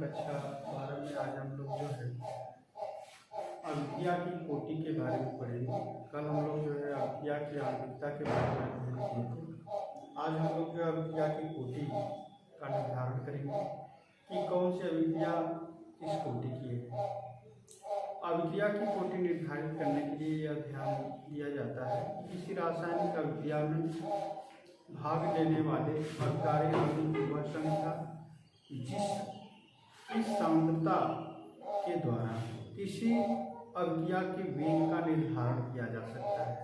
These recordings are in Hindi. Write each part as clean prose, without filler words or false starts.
कक्षा 12 में आज हम लोग जो है अभिक्रिया की कोटि के बारे में पढ़ेंगे। कल हम लोग जो है अभिक्रिया की आणविकता के बारे में अध्ययन किए थे। आज हम लोग जो है अभिक्रिया की कोटि का निर्धारण करेंगे कि कौन सी अभिक्रिया किस कोटि की है। अभिक्रिया की कोटि निर्धारित करने के लिए यह ध्यान दिया जाता है कि किसी रासायनिक अभिक्रिया में भाग लेने वाले अभिकारी अणु की वह संख्या जिस सांद्रता के द्वारा किसी अभिक्रिया के वेग का निर्धारण किया जा सकता है।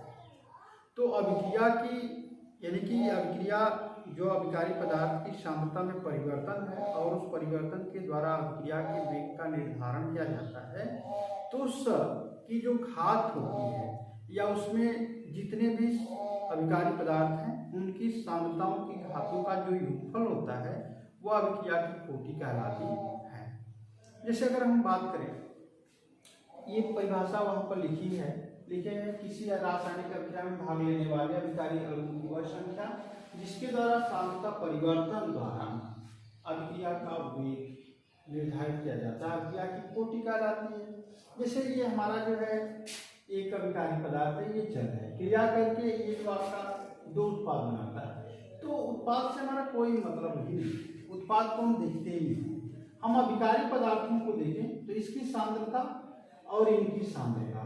तो अभिक्रिया की यानी कि अभिक्रिया जो अभिकारी पदार्थ की सांद्रता में परिवर्तन है और उस परिवर्तन के द्वारा अभिक्रिया के वेग का निर्धारण किया जाता है, तो उस की जो घात होती है या उसमें जितने भी अभिकारी पदार्थ हैं उनकी सांद्रताओं की घातों का जो योगफल होता है वह अभिक्रिया की कोटि कहलाती है। जैसे अगर हम बात करें, ये परिभाषा वहाँ पर लिखी है, लिखे हैं किसी रासायनिक अभिक्रिया में भाग लेने वाले अभिकारी अणु की वह संख्या जिसके द्वारा सांद्रता परिवर्तन द्वारा अभिक्रिया का वेग निर्धारित किया जाता है, अभिक्रिया की कोटि कहलाती है। जैसे ये हमारा जो है एक अभिकारी पदार्थ है, ये जल है, क्रिया करके ये जो आपका दो उत्पाद बनाता है, तो उत्पाद से हमारा कोई मतलब ही नहीं, उत्पाद को हम देखते ही नहीं। हम अभिकारी पदार्थों को देखें तो इसकी सांद्रता और इनकी सांद्रता,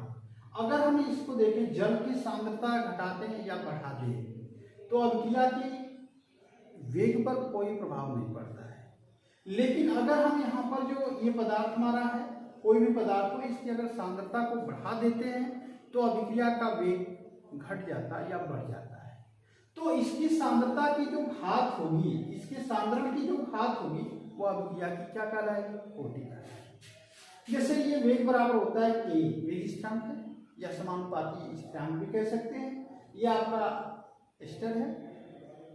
अगर हम इसको देखें जल की सांद्रता घटाते हैं या बढ़ाते हैं तो अभिक्रिया की वेग पर कोई प्रभाव नहीं पड़ता है। लेकिन अगर हम यहाँ पर जो ये पदार्थ हमारा है, कोई भी पदार्थ हो, इसकी अगर सांद्रता को बढ़ा देते हैं तो अभिक्रिया का वेग घट जाता है या बढ़ जाता है। तो इसकी सांद्रता की जो घात होगी, इसके सांद्रण की जो घात होगी वो अभिक्रिया की क्या कहलाएगी? कोटि कहलाएगी। जैसे ये वेग बराबर होता है k, वेग स्थिरांक है या समानुपाती स्थिरांक भी कह सकते हैं। ये आपका एस्टर है,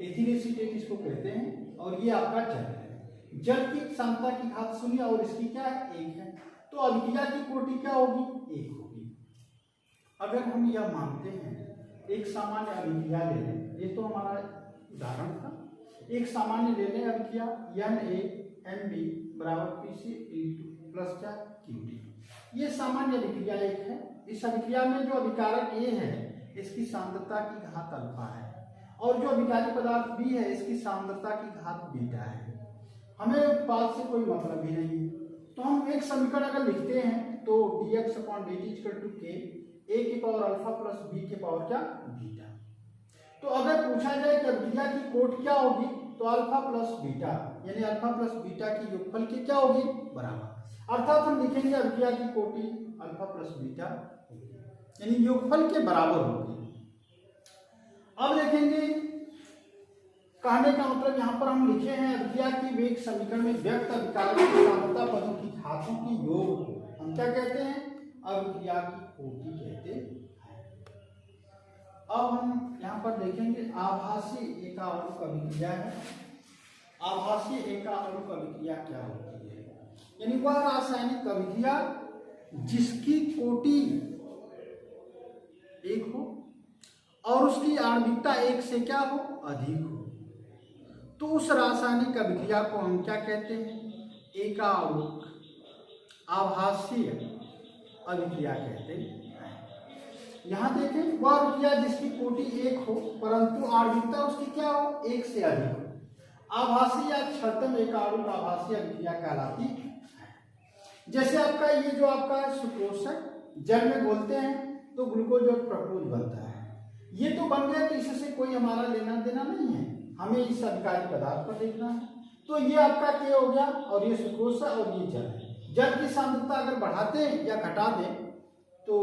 एथिल एसीटेट इसको कहते हैं, और ये आपका जल है। जल की सांद्रता की घात 0 और इसकी क्या है? 1 है। तो अभिक्रिया की कोटि क्या होगी? 1 होगी। अगर हम यह मानते हैं, एक सामान्य अभिक्रिया ले लें, ये तो हमारा उदाहरण था, एक सामान्य ले लें अभिक्रिया NaMb बराबर Pc प्लस क्या Qd। ये सामान्य अभिक्रिया एक है। इस अभिक्रिया में जो अभिकारक A है इसकी सांद्रता की घात अल्फा है और जो अभिकारी पदार्थ B है इसकी सांद्रता की घात बीटा है। हमें उत्पाद से कोई मतलब ही नहीं है, तो हम एक समीकरण अगर लिखते हैं तो dx/dt k a की पावर अल्फा प्लस b की पावर क्या बीटा। तो अगर पूछा जाए कि अभिक्रिया की कोट क्या होगी तो अल्फा प्लस बीटा, यानी अल्फा प्लस बीटा की योगफल की क्या होगी? बराबर। अर्थात हम लिखेंगे अभिक्रिया की कोटि अल्फा प्लस बीटा यानी योगफल के बराबर होगी। अब देखेंगे, कहने का मतलब यहाँ पर हम लिखे हैं अभिक्रिया की वेग समीकरण में व्यक्त अभिकारक की सांद्रता पदों की घातों की योग को हम क्या कहते हैं? अभिक्रिया की कोटि कहते हैं। अब हम यहाँ पर देखेंगे आभासी एकाणुक अभिक्रिया है। आभासी एकाणुक अभिक्रिया क्या होती है? यानी वह रासायनिक अभिक्रिया जिसकी कोटि 1 हो और उसकी आणविकता 1 से क्या हो? अधिक हो, तो उस रासायनिक अभिक्रिया को हम क्या कहते हैं? एकाणुक आभासीय अभिक्रिया कहते हैं। यहाँ देखें, वह अभिक्रिया जिसकी कोटि 1 हो परंतु आणविकता उसकी क्या हो? 1 से अधिक हो। आभासी या छद्म एकाणुक आभासी अभिक्रिया कहलाती है। जैसे आपका ये जो आपका सुक्रोज है, जल में घोलते हैं तो ग्लूकोज और फ्रक्टोज बनता है। ये तो बन गया, तो इससे कोई हमारा लेना देना नहीं है, हमें इस अभिकारी पदार्थ पर देखना है। तो ये आपका K हो गया और ये सुक्रोज है और ये जल है। जल की सांद्रता अगर बढ़ाते हैं या घटा दें तो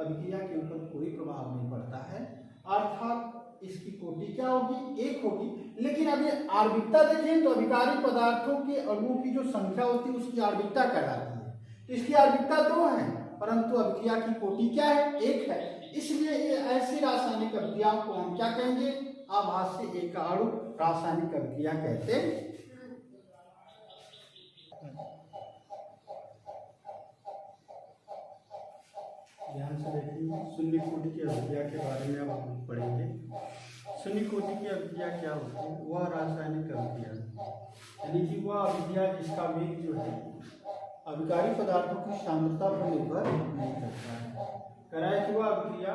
अभिक्रिया के ऊपर कोई प्रभाव नहीं पड़ता है, अर्थात इसकी कोटि क्या होगी? 1 होगी। लेकिन अभी आणविकता देखें तो अभिकारी पदार्थों के अणुओं की जो संख्या होती है उसकी आणविकता कहलाती है। तो इसकी आणविकता 2 है परंतु अभिक्रिया की कोटि क्या है? 1 है। इसलिए ये ऐसी रासायनिक अभिक्रिया को हम क्या कहेंगे? आभासी एकाणुक रासायनिक अभिक्रिया कहते हैं। ध्यान से देखिए, शून्य कोटि की अभिक्रिया के बारे में अब हम पढ़ेंगे। शून्य कोटि की अभिक्रिया क्या होती है? वह रासायनिक अभिक्रिया, यानी कि वह अभिक्रिया जिसका वेग जो है अभिकारी पदार्थों की सांद्रता पर निर्भर नहीं करता है। कह रहा है कि वह अभिक्रिया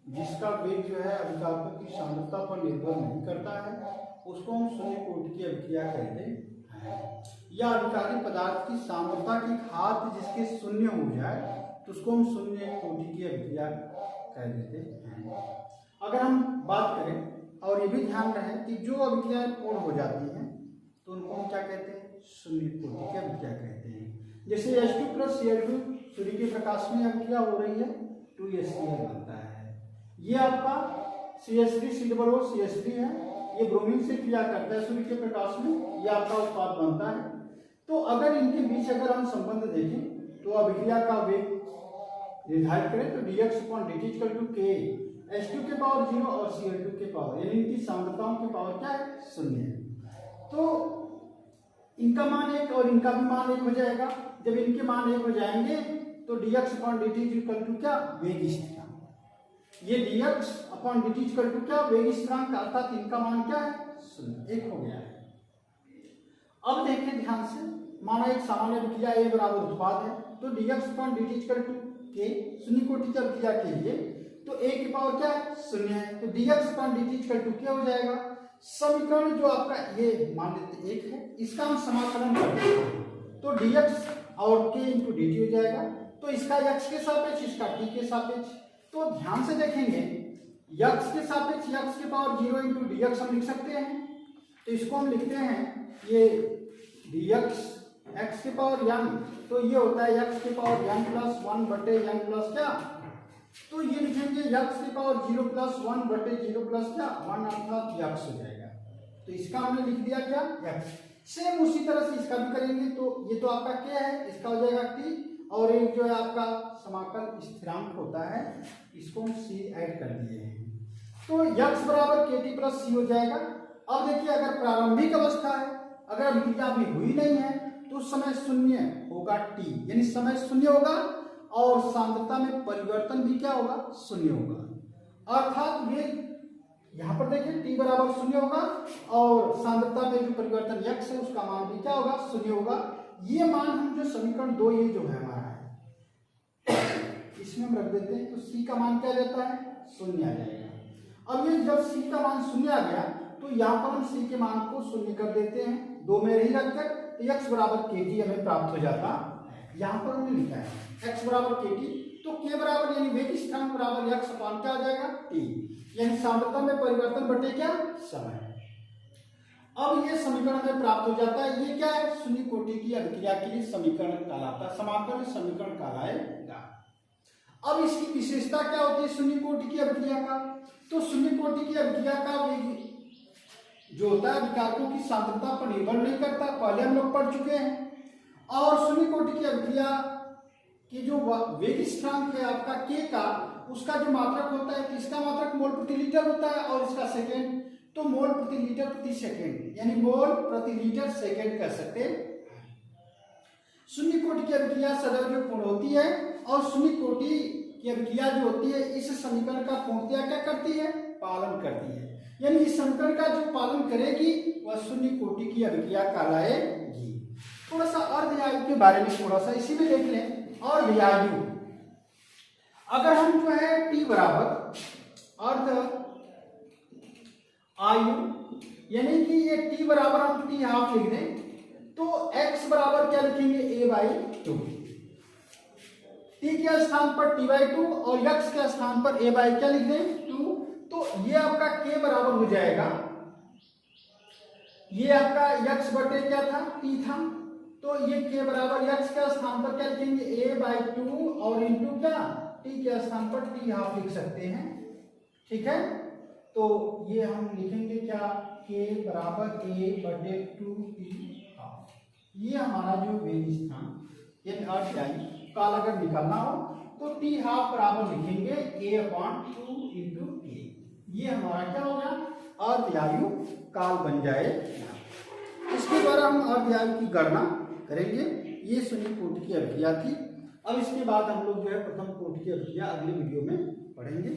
जिसका वेग जो है अभिकारकों की सांद्रता पर निर्भर नहीं करता है, उसको हम शून्य कोटि की अभिक्रिया कहते हैं। या अभिकारी पदार्थ की सांद्रता की घात जिसके शून्य हो जाए तो उसको हम शून्य कोटि की अभिक्रिया कह देते हैं। अगर हम बात करें और ये भी ध्यान रहे कि जो अभिक्रियाएं पूर्ण हो जाती हैं तो उनको हम क्या कहते हैं? शून्य कोटि की अभिक्रिया कहते हैं। जैसे H2 + Cl2 सूर्य के प्रकाश में अभिक्रिया हो रही है, 2HCl बनता है। ये आपका CH3 COCH3 है, ये ब्रोमीन से क्रिया करता है सूर्य के प्रकाश में, ये आपका उत्पाद बनता है। तो अगर इनके बीच अगर हम संबंध देखें तो अभिक्रिया का वेग निर्धारित करें तो dx/dt = K, H2 के पावर 0 और Cl2 के पावर, यानी इनकी सांद्रताओं के पावर क्या है? शून्य है। तो इनका मान 1 और इनका भी मान 1 हो जाएगा। जब इनके मान 1 हो जाएंगे तो dx/dt = क्या? वेग स्थिरांक। ये dx/dt = क्या? वेग स्थिरांक, अर्थात इनका मान क्या है? शून्य, 1 हो गया है। अब देखिए ध्यान से, माना एक सामान्य अभिक्रिया A बराबर उत्पाद है तो dx/dt = K, शून्य कोटि की अभिक्रिया के लिए तो A की पावर क्या है? शून्य है, तो dx/dt = K हो जाएगा। समीकरण जो आपका ये मान लेते 1 है, इसका हम समाकलन करते हैं तो dx और K × dt हो जाएगा। तो इसका x के सापेक्ष, इसका t के सापेक्ष। तो ध्यान से देखेंगे, x के सापेक्ष x के पावर 0 × dx हम लिख सकते हैं, तो इसको हम लिखते हैं ये dx x के पावर n, तो ये होता है x के पावर n + 1 बटे n प्लस क्या, तो ये लिखेंगे x के पावर 0 + 1 बटे 0 प्लस क्या, 1, अर्थात x हो जाएगा। तो इसका हमने लिख दिया क्या? x। सेम उसी तरह से इसका भी करेंगे तो ये तो आपका क्या है, इसका हो जाएगा t, और एक जो है आपका समाकल स्थिरांक होता है, इसको हम c ऐड कर दिए हैं, तो x बराबर kt + c हो जाएगा। अब देखिए, अगर प्रारंभिक अवस्था है, अगर अभिक्रिया अभी हुई नहीं है तो उस समय शून्य होगा t, यानी समय शून्य होगा और सांद्रता में परिवर्तन भी क्या होगा? शून्य होगा। अर्थात वेग यहाँ पर देखिए t बराबर 0 होगा और सांद्रता में जो परिवर्तन x है उसका मान भी क्या होगा? 0 होगा। ये मान हम जो समीकरण 2 ये जो है हमारा है, इसमें हम रख देते हैं, तो c का मान क्या जाता है? 0 आ जाएगा। अब ये जब c का मान 0 आ गया तो यहाँ पर हम c के मान को 0 कर देते हैं, 2 में ही रखकर, तो x बराबर kT हमें प्राप्त हो जाता है। यहाँ पर हमने लिखा है x बराबर kT, तो k बराबर यानी वेग स्थिरांक बराबर x अपान क्या आ जाएगा? t, यानी सांद्रता में परिवर्तन बटे क्या? समय। अब ये समीकरण हमें प्राप्त हो जाता है। ये क्या है? शून्य कोटि की अभिक्रिया के लिए समीकरण कहलाता है, समाकलन समीकरण कहलाएगा। अब इसकी विशेषता क्या होती है शून्य कोटि की अभिक्रिया का? तो शून्य कोटि की अभिक्रिया का वेग जो होता है अभिकारकों की सांद्रता पर निर्भर नहीं करता, पहले हम लोग पढ़ चुके हैं। और शून्य कोटि की अभिक्रिया की जो वेग स्थिरांक है आपका k का, उसका जो मात्रक होता है, इसका मात्रक मोल प्रति लीटर होता है और इसका सेकेंड तो मोल प्रति लीटर प्रति सेकेंड, यानी मोल प्रति लीटर सेकेंड कह सकते हैं। शून्य कोटि की अभिक्रिया सदैव जो पूर्ण होती है और शून्य कोटि की अभिक्रिया जो होती है इस समीकरण का पूर्णतया क्या करती है? पालन करती है, यानी इस समीकरण का जो पालन करेगी वह शून्य कोटि की अभिक्रिया कहलाएगी। थोड़ा सा अर्धआयु के बारे में थोड़ा सा इसी में देख लें। अर्धआयु, अगर हम जो है t बराबर अर्ध आयु, यानी कि ये t बराबर हम t हाफ लिख दें तो x बराबर क्या लिखेंगे? a/2, t के स्थान पर t/2 और x के स्थान पर a बाई क्या लिख दें? 2। तो ये आपका k बराबर हो जाएगा, ये आपका x बटे क्या था? t था, तो ये k बराबर x के स्थान पर क्या लिखेंगे? a/2 और इंटू क्या? t के स्थान पर t हाफ लिख सकते हैं, ठीक है। तो ये हम लिखेंगे क्या? k बराबर a/2 t हाफ। ये हमारा जो वेग स्थान यानी अर्धआयु काल अगर निकालना हो तो t हाफ बराबर लिखेंगे a/2 इंटू k। ये हमारा क्या होगा? अर्धआयु काल बन जाएगा। इसके द्वारा हम अर्धआयु की गणना करेंगे। ये शून्य कोटि की अभिक्रिया थी। अब इसके बाद हम लोग जो है प्रथम कोटि की अभिक्रिया अगले वीडियो में पढ़ेंगे।